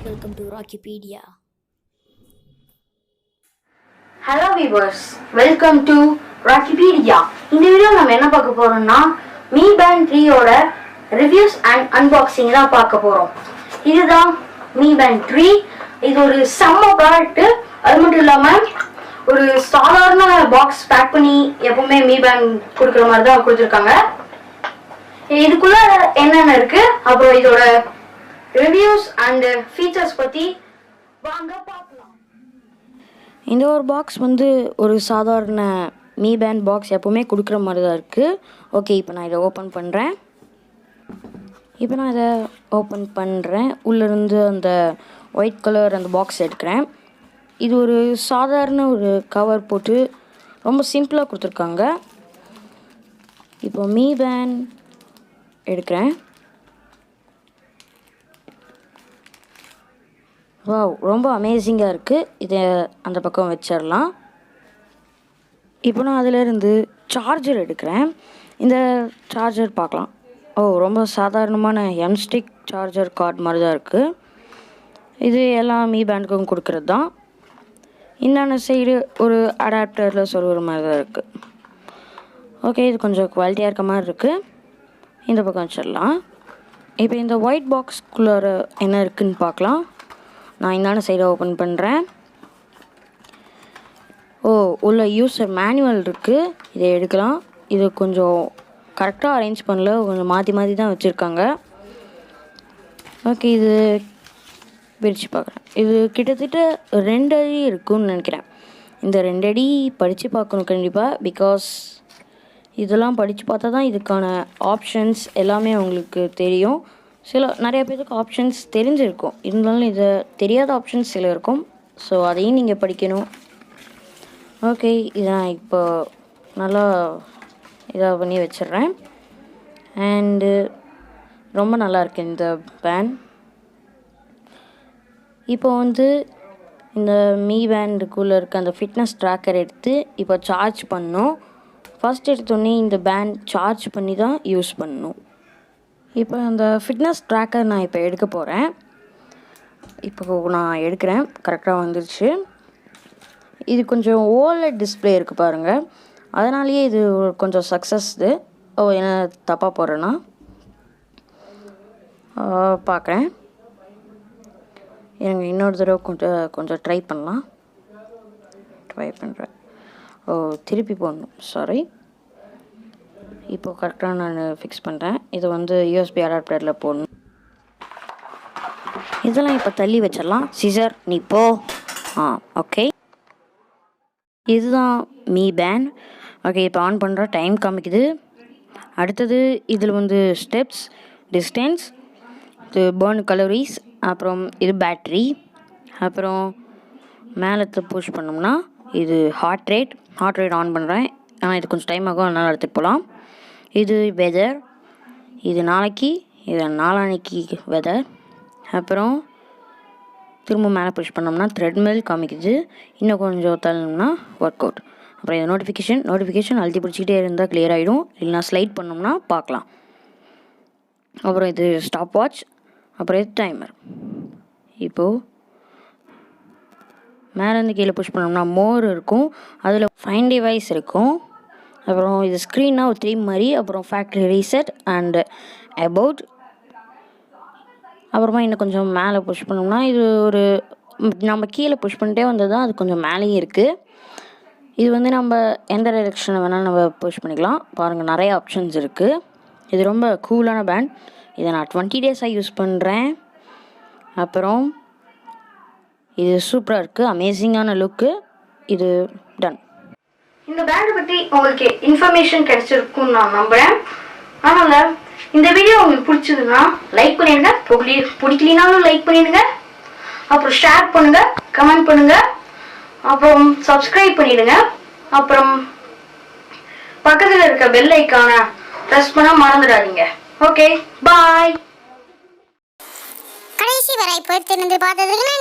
Welcome to RockyPedia. Hello viewers, welcome to RockyPedia. இந்த video நம்ம என்ன பார்க்க போறோம்னா Mi Band 3 ஓட ரிவ்யூஸ் அண்ட் அன்பாக்சிங் தான் பார்க்க போறோம். இதுதான் Mi Band 3. இது ஒரு செம்ம ப்ராடக்ட். அது மட்டும் இல்லாம ஒரு சாதாரண பாக்ஸ் பேக் பண்ணி எப்பவுமே Mi Band கொடுக்குற மாதிரி தான் கொடுத்துருக்காங்க. இதுக்குள்ள என்னென்ன இருக்கு, அப்புறம் இதோட ரிவ்யூஸ் அண்ட் ஃபீச்சர்ஸ் பத்தி வாங்க பார்க்கலாம். இந்த ஒரு பாக்ஸ் ஒரு சாதாரண Mi Band பாக்ஸ் எப்போவுமே கொடுக்குற மாதிரி தான் இருக்குது. ஓகே, இப்போ நான் இதை ஓப்பன் பண்ணுறேன். உள்ளேருந்து அந்த ஒயிட் கலர் அந்த பாக்ஸ் எடுக்கிறேன். இது ஒரு சாதாரண ஒரு கவர் போட்டு ரொம்ப சிம்பிளாக கொடுத்துருக்காங்க. இப்போ Mi Band எடுக்கிறேன். வாவ், ரொம்ப அமேசிங்காக இருக்குது. இதை அந்த பக்கம் வச்சிடலாம். இப்போ நான் அதிலேருந்து சார்ஜர் எடுக்கிறேன். இந்த சார்ஜர் பார்க்கலாம். ரொம்ப சாதாரணமான எம்ஸ்டிக் சார்ஜர் கார்டு மாதிரி தான் இருக்குது. இது எல்லாம் Mi Bandக்கும் கொடுக்குறது தான். இந்தான சைடு ஒரு அடாப்டரில் சொல்கிற மாதிரி தான் இருக்குது. ஓகே, இது கொஞ்சம் குவாலிட்டியாக இருக்க மாதிரி இருக்குது. இந்த பக்கம் வச்சிடலாம். இப்போ இந்த ஒயிட் பாக்ஸ்குள்ளார என்ன இருக்குதுன்னு பார்க்கலாம். நான் இந்தான சைடை ஓப்பன் பண்ணுறேன். உள்ள யூசர் மேனுவல் இருக்குது. இதை எடுக்கலாம். இது கொஞ்சம் கரெக்டாக அரேஞ்ச் பண்ணல, கொஞ்சம் மாற்றி தான் வச்சுருக்காங்க. ஓகே, இது பிரித்து பார்க்குறேன். இது கிட்டத்தட்ட 2 அடி இருக்குன்னு நினைக்கிறேன். இந்த 2 அடி படித்து பார்க்கணும் கண்டிப்பாக. பிகாஸ் இதெல்லாம் படித்து பார்த்தா தான் இதுக்கான ஆப்ஷன்ஸ் எல்லாமே உங்களுக்கு தெரியும். நிறைய பேருக்கு ஆப்ஷன்ஸ் தெரிஞ்சிருக்கும், இருந்தாலும் இது தெரியாத ஆப்ஷன்ஸ் சில இருக்கும். ஸோ அதையும் நீங்கள் படிக்கணும். ஓகே, இதை நான் இப்போ நல்லா இதாக பண்ணி வச்சிடுறேன். அண்டு ரொம்ப நல்லாயிருக்கு இந்த பேண்ட். இப்போ இந்த Mi Bandக்குள்ளே இருக்க அந்த ஃபிட்னஸ் ட்ராக்கர் எடுத்து இப்போ சார்ஜ் பண்ணணும். ஃபஸ்ட் எடுத்தோடனே இந்த பேண்ட் சார்ஜ் பண்ணி தான் யூஸ் பண்ணணும். இப்போ அந்த ஃபிட்னஸ் ட்ராக்கர் நான் இப்போ எடுக்க போகிறேன். இப்போ நான் எடுக்கிறேன். கரெக்டாக வந்துருச்சு. இது கொஞ்சம் OLED டிஸ்பிளே இருக்குது பாருங்கள். அதனாலேயே இது கொஞ்சம் சக்ஸஸ். என்ன தப்பாக போடுறேன்னா பார்க்குறேன். எனக்கு இன்னொரு தடவை கொஞ்சம் ட்ரை பண்ணுறேன். திருப்பி போடணும், சாரி. இப்போ கரெக்டாக நான் ஃபிக்ஸ் பண்ணுறேன். இது USB அடாப்டரில் போடணும். இதெல்லாம் இப்போ தள்ளி வச்சிடலாம். சிசர், நீ போ. ஓகே, இதுதான் Mi Band. ஓகே, இப்போ ஆன் பண்ணுற டைம் காமிக்குது. அடுத்தது இதில் ஸ்டெப்ஸ், டிஸ்டன்ஸ், இது பர்ன் கலோரிஸ், அப்புறம் இது பேட்ரி, அப்புறம் மேலே புஷ் பண்ணோம்னா இது ஹார்ட் ரேட் ஆன் பண்ணுறேன். ஆனால் இது கொஞ்சம் டைம் ஆகும், அதனால் எடுத்துகிட்டு போகலாம். இது வெதர், இது நாளைக்கு, இது நாளான்னைக்கு வெதர். அப்புறம் திரும்ப மேலே புஷ் பண்ணோம்னா த்ரெட்மில் காமிக்குது. இன்னும் கொஞ்சம் தள்ளணும்னா ஒர்க் அவுட். அப்புறம் இது நோட்டிஃபிகேஷன் அழுத்தி பிடிச்சிக்கிட்டே இருந்தால் கிளியர் ஆகிடும். இல்லைனா ஸ்லைட் பண்ணோம்னா பார்க்கலாம். அப்புறம் இது ஸ்டாப் வாட்ச், அப்புறம் இது டைமர். இப்போது மேலேருந்து கீழே புஷ் பண்ணோம்னா மோர் இருக்கும். அதில் ஃபைன் டிவைஸ் இருக்கும். அப்புறம் இது ஸ்க்ரீன்னா ஒரு 3 மாதிரி. அப்புறம் ஃபேக்ட்ரி ரீசெட் அண்டு அபவுட். அப்புறமா இன்னும் கொஞ்சம் மேலே புஷ் பண்ணோம்னா இது நம்ம கீழே புஷ் பண்ணிட்டே வந்தது தான் அது கொஞ்சம் மேலேயும் இருக்குது. இது நம்ம எந்த டைரெக்ஷனில் வேணாலும் நம்ம புஷ் பண்ணிக்கலாம். பாருங்கள், நிறைய ஆப்ஷன்ஸ் இருக்குது. இது ரொம்ப கூலான பேண்ட். இதை நான் 20 டேஸாக யூஸ் பண்ணுறேன். அப்புறம் இது சூப்பராக இருக்குது, அமேசிங்கான லுக்கு. இது டன். இந்த பேண்டை பற்றி உங்களுக்கு இன்ஃபர்மேஷன் கிடைச்சிருக்குன்னு நான் நம்புகிறேன். அதனால் இந்த வீடியோ உங்களுக்கு பிடிச்சதுன்னா லைக் பண்ணிடுங்க. பிடிக்கலினாலும் லைக் பண்ணிடுங்க. அப்புறம் ஷேர் பண்ணுங்கள், கமெண்ட் பண்ணுங்கள், அப்புறம் சப்ஸ்கிரைப் பண்ணிடுங்க. அப்புறம் பக்கத்தில் இருக்க பெல் ஐக்கானை ப்ரெஸ் பண்ண மறந்துடாதீங்க. ஓகே, பாய். கடைசி வரை பொறுத்திருந்து பார்த்ததுக்கு நன்றி.